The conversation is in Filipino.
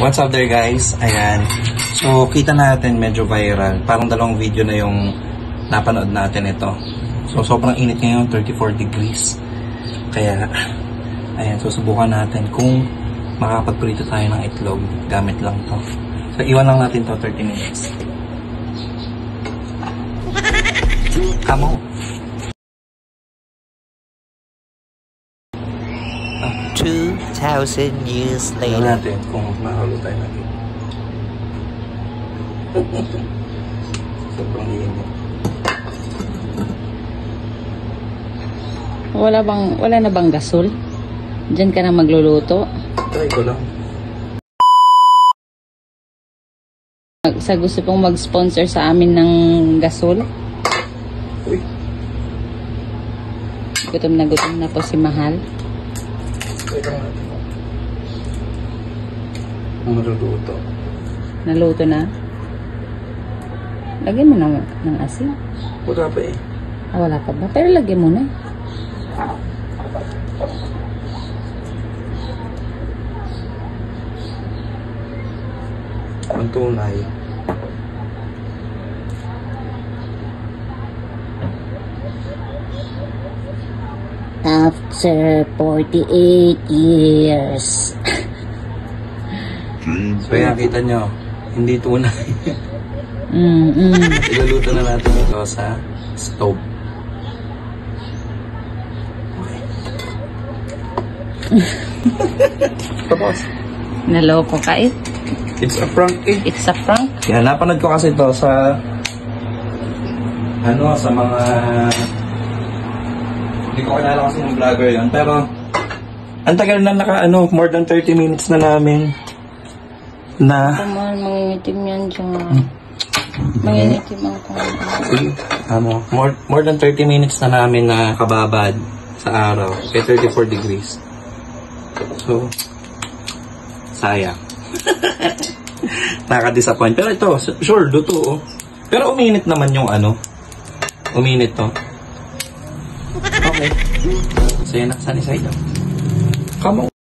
What's up there guys? Ayan. So kita natin medyo viral. Parang dalawang video na yung napanood natin ito. So sobrang init ngayon, 34 degrees. Kaya ayan, susubukan natin kung makapagprito tayo ng itlog gamit lang to. So iwan lang natin to 30 minutes. Come on. 2,000 years later. Tignan natin kung mahalo tayo natin. Sobrang init. Wala na bang gasol? Diyan ka na magluluto? Try ko lang. Sa gusto pong mag-sponsor sa amin ng gasol? Uy. Gutom na po si Mahal. Try lang natin. Maluluto. Naluto na? Lagyan mo ng asin. Wala pa eh. Wala pa ba? Pero lagyan mo na. Ang tunay. After 48 years. So yan, kita nyo. Hindi tunay. Iluluto na natin ito sa stove. Okay. Tapos. Naloko ka eh. It's a prank eh. It's a prank. Yan, napanood ko kasi ito sa sa mga hindi ko kilala kasi yung vlogger yun, pero ang tagal na more than 30 minutes na namin na Mangingitim yan dyan. Mangingitim ang more than 30 minutes na namin na kababad sa araw kaya 34 degrees. So sayang. Nakaka-disappoint. Pero ito, sure, luto. Pero uminit naman yung uminit to. Okay. So yan, sunny side up. Come on.